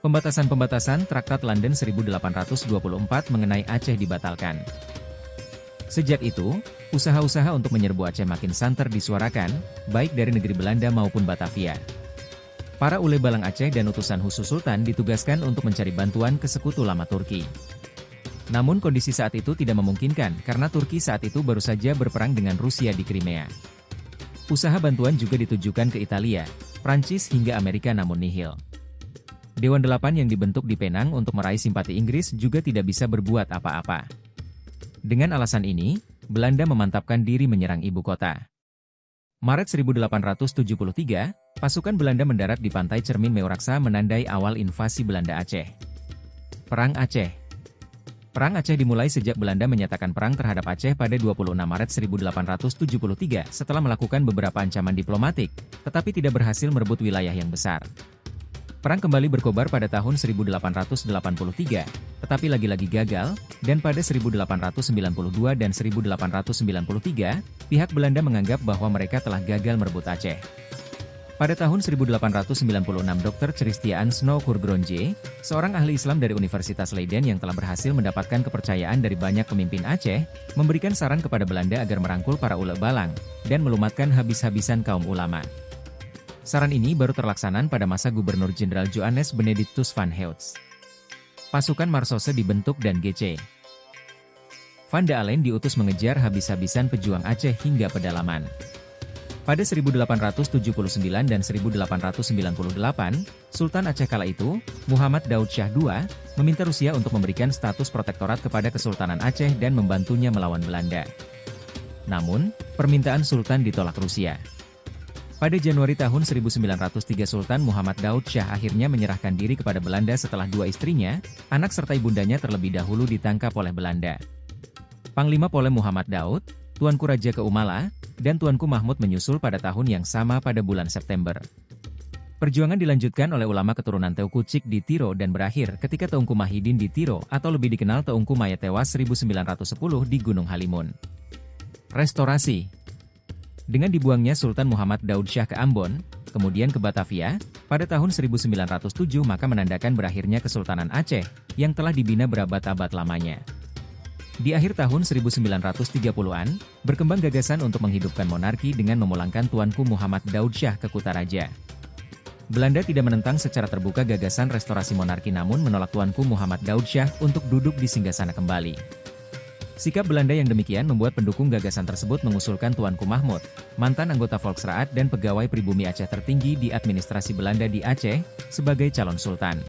Pembatasan-pembatasan Traktat London 1824 mengenai Aceh dibatalkan. Sejak itu, usaha-usaha untuk menyerbu Aceh makin santer disuarakan, baik dari negeri Belanda maupun Batavia. Para ule balang Aceh dan utusan khusus Sultan ditugaskan untuk mencari bantuan ke sekutu lama Turki. Namun kondisi saat itu tidak memungkinkan karena Turki saat itu baru saja berperang dengan Rusia di Crimea. Usaha bantuan juga ditujukan ke Italia, Prancis hingga Amerika namun nihil. Dewan Delapan yang dibentuk di Penang untuk meraih simpati Inggris juga tidak bisa berbuat apa-apa. Dengan alasan ini, Belanda memantapkan diri menyerang ibu kota. Maret 1873, pasukan Belanda mendarat di pantai Cermin Meoraksa menandai awal invasi Belanda Aceh. Perang Aceh. Perang Aceh dimulai sejak Belanda menyatakan perang terhadap Aceh pada 26 Maret 1873 setelah melakukan beberapa ancaman diplomatik, tetapi tidak berhasil merebut wilayah yang besar. Perang kembali berkobar pada tahun 1883, tetapi lagi-lagi gagal, dan pada 1892 dan 1893, pihak Belanda menganggap bahwa mereka telah gagal merebut Aceh. Pada tahun 1896 Dr. Christiaan Snow Kurgronje, seorang ahli Islam dari Universitas Leiden yang telah berhasil mendapatkan kepercayaan dari banyak pemimpin Aceh, memberikan saran kepada Belanda agar merangkul para ule balang, dan melumatkan habis-habisan kaum ulama. Saran ini baru terlaksana pada masa Gubernur Jenderal Johannes Benedictus van Heutz. Pasukan Marsose dibentuk dan G.C. Van de Alen diutus mengejar habis-habisan pejuang Aceh hingga pedalaman. Pada 1879 dan 1898, Sultan Aceh kala itu, Muhammad Daud Shah II, meminta Rusia untuk memberikan status protektorat kepada Kesultanan Aceh dan membantunya melawan Belanda. Namun, permintaan Sultan ditolak Rusia. Pada Januari tahun 1903 Sultan Muhammad Daud Shah akhirnya menyerahkan diri kepada Belanda setelah dua istrinya, anak serta ibundanya terlebih dahulu ditangkap oleh Belanda. Panglima Polem Muhammad Daud, Tuanku Raja Keumala, dan Tuanku Mahmud menyusul pada tahun yang sama pada bulan September. Perjuangan dilanjutkan oleh ulama keturunan Teuku Cik di Tiro dan berakhir ketika Teungku Mahidin di Tiro atau lebih dikenal Teungku Maya tewas 1910 di Gunung Halimun. Restorasi. Dengan dibuangnya Sultan Muhammad Daud Shah ke Ambon, kemudian ke Batavia, pada tahun 1907 maka menandakan berakhirnya Kesultanan Aceh, yang telah dibina berabad-abad lamanya. Di akhir tahun 1930-an, berkembang gagasan untuk menghidupkan monarki dengan memulangkan Tuanku Muhammad Daud Shah ke Kutaraja. Belanda tidak menentang secara terbuka gagasan restorasi monarki namun menolak Tuanku Muhammad Daud Shah untuk duduk di singgasana kembali. Sikap Belanda yang demikian membuat pendukung gagasan tersebut mengusulkan Tuanku Mahmud, mantan anggota Volksraad dan pegawai pribumi Aceh tertinggi di administrasi Belanda di Aceh, sebagai calon sultan.